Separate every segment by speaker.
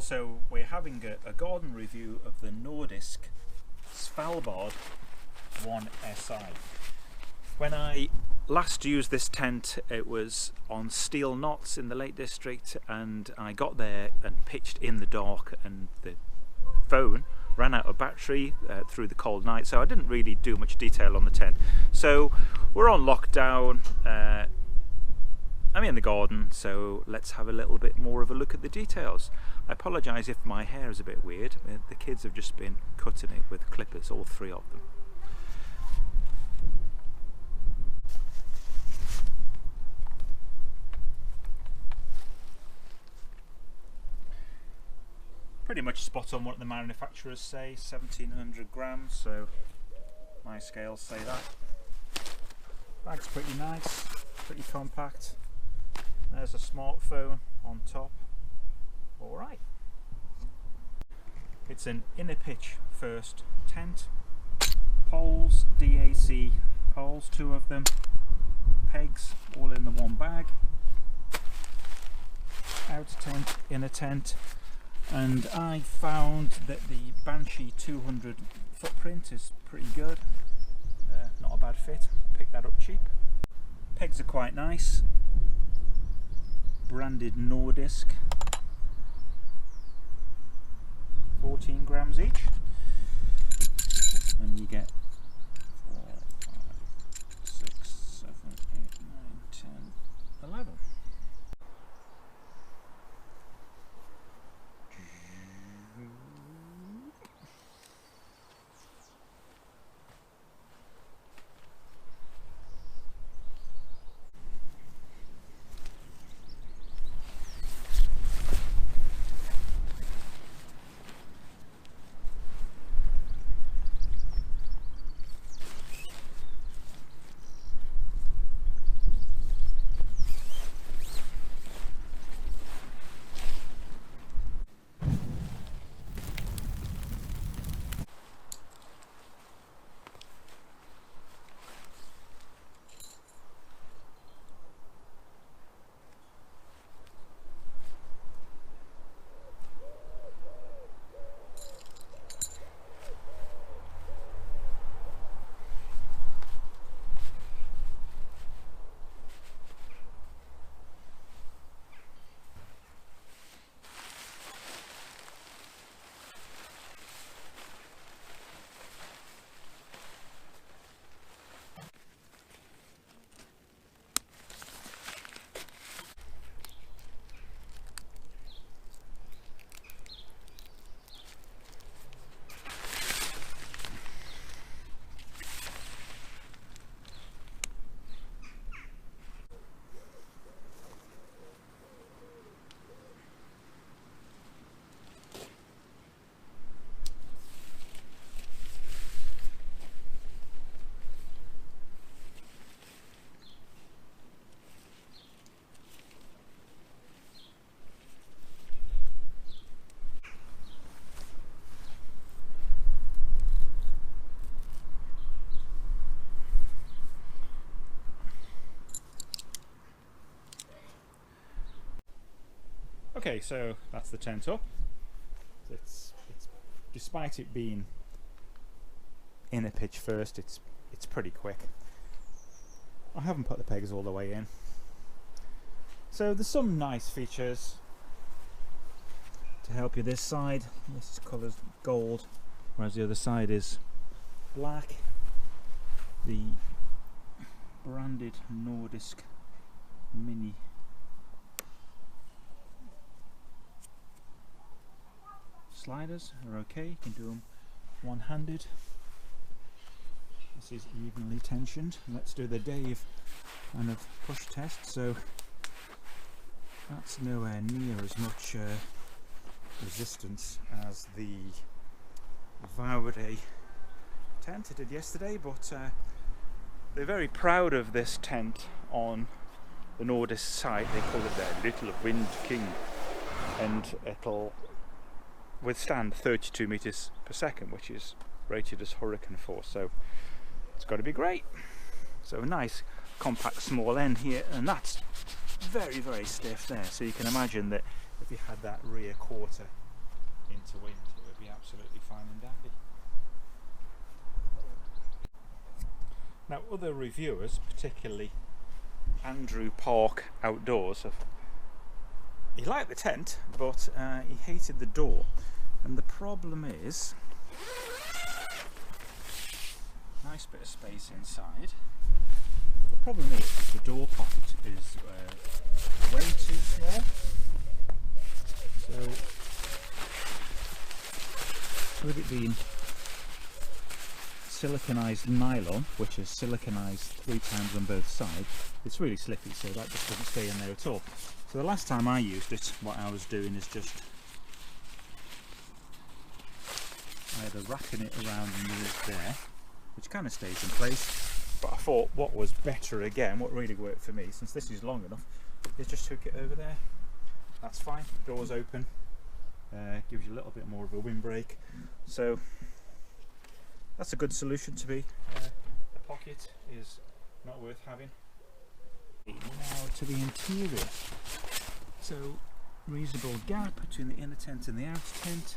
Speaker 1: So we're having a garden review of the Nordisk Svalbard 1SI. When I last used this tent, it was on steel knots in the Lake District, and I got there and pitched in the dark, and the phone ran out of battery through the cold night, so I didn't really do much detail on the tent. So we're on lockdown. I'm in the garden, so let's have a little bit more of a look at the details. I apologise if my hair is a bit weird. The kids have just been cutting it with clippers, all three of them. Pretty much spot on what the manufacturers say, 1700 grams, so my scales say that. Bag's pretty nice, pretty compact. There's a smartphone on top. Alright. It's an inner pitch first tent. Poles, DAC poles, 2 of them. Pegs, all in the one bag. Outer tent, inner tent. And I found that the Banshee 200 footprint is pretty good. Not a bad fit. Picked that up cheap. Pegs are quite nice. Branded Nordisk. 14 grams each. And you get 4, 5, 6, 7, 8, 9, 10, 11. Okay, so that's the tent up. It's despite it being inner pitch first, it's pretty quick. I haven't put the pegs all the way in. So there's some nice features to help you. This side, this colour's gold, whereas the other side is black. The branded Nordisk Mini sliders are okay, you can do them one-handed. This is evenly tensioned. Let's do the Dave kind of push test. So that's nowhere near as much resistance as the Vaude tent I did yesterday, but they're very proud of this tent on the Nordisk site. They call it their Little Wind King, and it'll withstand 32 meters per second, which is rated as hurricane force, so it's got to be great. So a nice compact small end here, and that's very, very stiff there, so you can imagine that if you had that rear quarter into wind, it would be absolutely fine and dandy. Now other reviewers, particularly Andrew Park Outdoors, he liked the tent, but he hated the door. And the problem is, nice bit of space inside. The problem is the door pocket is way too small. So with it being siliconized nylon, which is siliconized 3 times on both sides, it's really slippy, so that just doesn't stay in there at all. So the last time I used it, what I was doing is just either wrapping it around and move there, which kind of stays in place. But I thought what was better again, what really worked for me, since this is long enough, is just hook it over there. That's fine, door's open, gives you a little bit more of a windbreak. So that's a good solution to me. The pocket is not worth having. Now to the interior. So reasonable gap between the inner tent and the outer tent.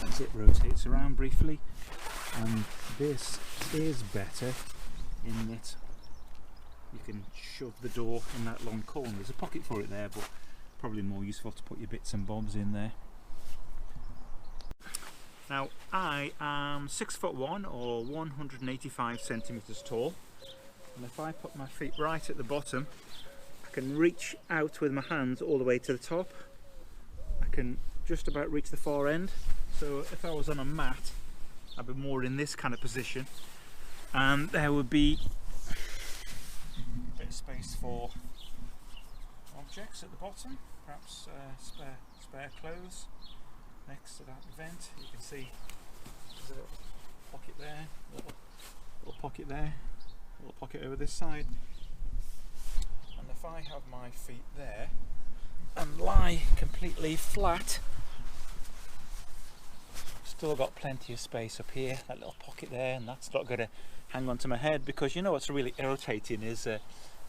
Speaker 1: As it rotates around briefly, and this is better in that you can shove the door in that long corner. There's a pocket for it there, but probably more useful to put your bits and bobs in there. Now I am 6'1" or 185 centimeters tall, and if I put my feet right at the bottom, I can reach out with my hands all the way to the top. I can just about reach the far end. So if I was on a mat, I'd be more in this kind of position, and there would be a bit of space for objects at the bottom, perhaps spare clothes next to that vent. You can see there's a little pocket there, little pocket there, little pocket over this side. And if I have my feet there and lie completely flat, still got plenty of space up here, that little pocket there, and that's not going to hang onto my head, because you know what's really irritating is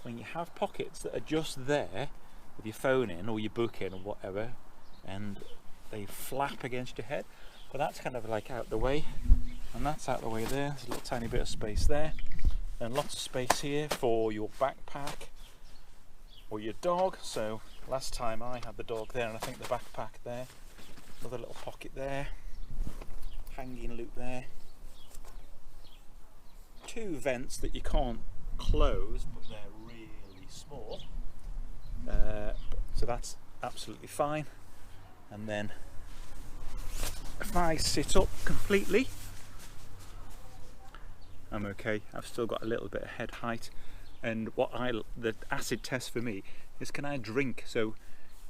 Speaker 1: when you have pockets that are just there with your phone in or your book in or whatever, and they flap against your head. But that's kind of like out the way, and that's out the way there. There's a little tiny bit of space there, and lots of space here for your backpack or your dog. So last time I had the dog there, and I think the backpack there, another little pocket there, hanging loop there, 2 vents that you can't close, but they're really small, so that's absolutely fine. And then if I sit up completely, I'm okay. I've still got a little bit of head height, and the acid test for me is, can I drink? So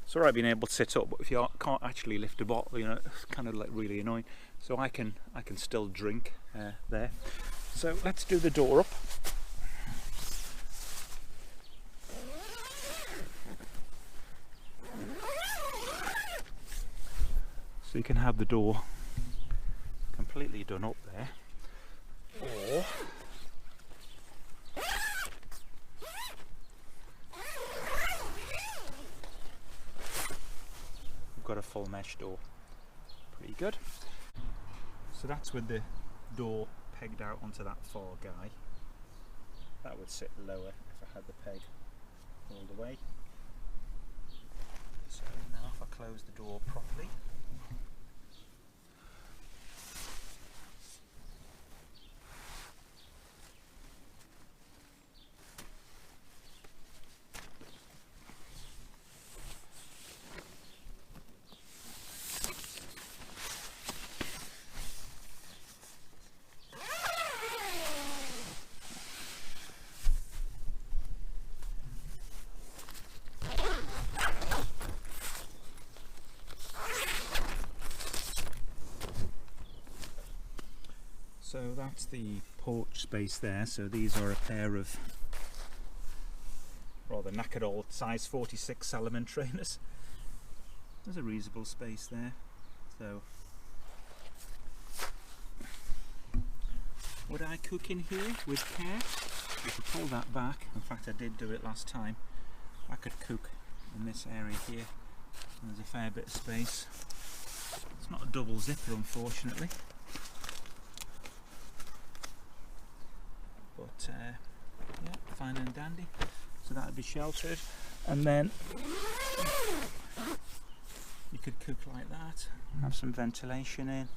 Speaker 1: it's alright being able to sit up, but if you can't actually lift a bottle, you know, it's kind of like really annoying. So I can still drink there. So let's do the door up. So you can have the door completely done up there, or we've got a full mesh door. Pretty good. So that's with the door pegged out onto that far guy. That would sit lower if I had the peg all the way. So now if I close the door properly, so that's the porch space there. So these are a pair of rather knackered old size 46 Salomon trainers. There's a reasonable space there. So would I cook in here with care? If you pull that back, in fact I did do it last time, I could cook in this area here. And there's a fair bit of space. It's not a double zipper, unfortunately, but yeah, fine and dandy. So that would be sheltered, and then you could cook like that, have some ventilation in.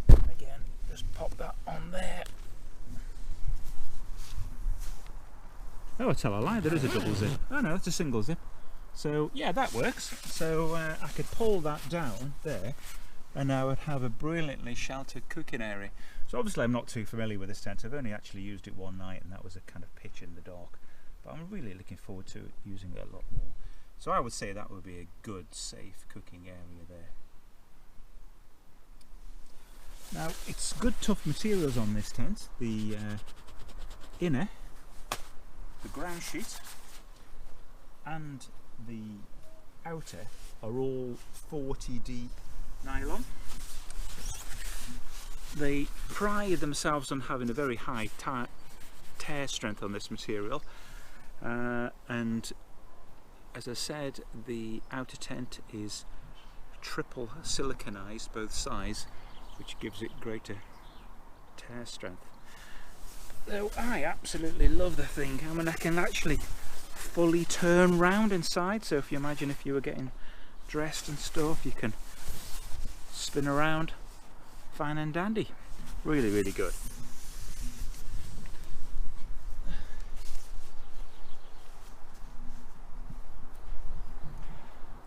Speaker 1: Again, just pop that on there. Oh, I tell a lie, there is a double zip. Oh no, that's a single zip. So yeah, that works. So I could pull that down there, and I would have a brilliantly sheltered cooking area. So obviously I'm not too familiar with this tent. I've only actually used it one night, and that was a kind of pitch in the dark. But I'm really looking forward to using it a lot more. So I would say that would be a good, safe cooking area there. Now, it's good, tough materials on this tent. The inner, the ground sheet, and the outer are all 40D nylon. They pride themselves on having a very high tear strength on this material, and as I said, the outer tent is triple siliconized both sides, which gives it greater tear strength. So I absolutely love the thing. I mean, I can actually fully turn round inside, so if you imagine if you were getting dressed and stuff, you can spin around fine and dandy. Really, really good.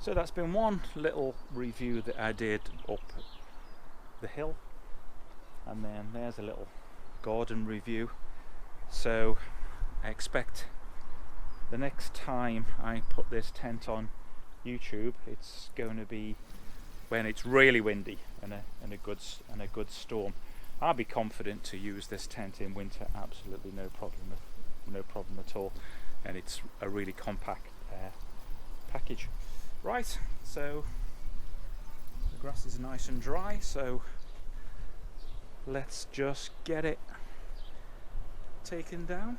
Speaker 1: So that's been one little review that I did up the hill, and then there's a little garden review. So I expect the next time I put this tent on YouTube, it's going to be when it's really windy and a good storm. I'll be confident to use this tent in winter, absolutely no problem at all, and it's a really compact package. Right, so the grass is nice and dry, so let's just get it taken down.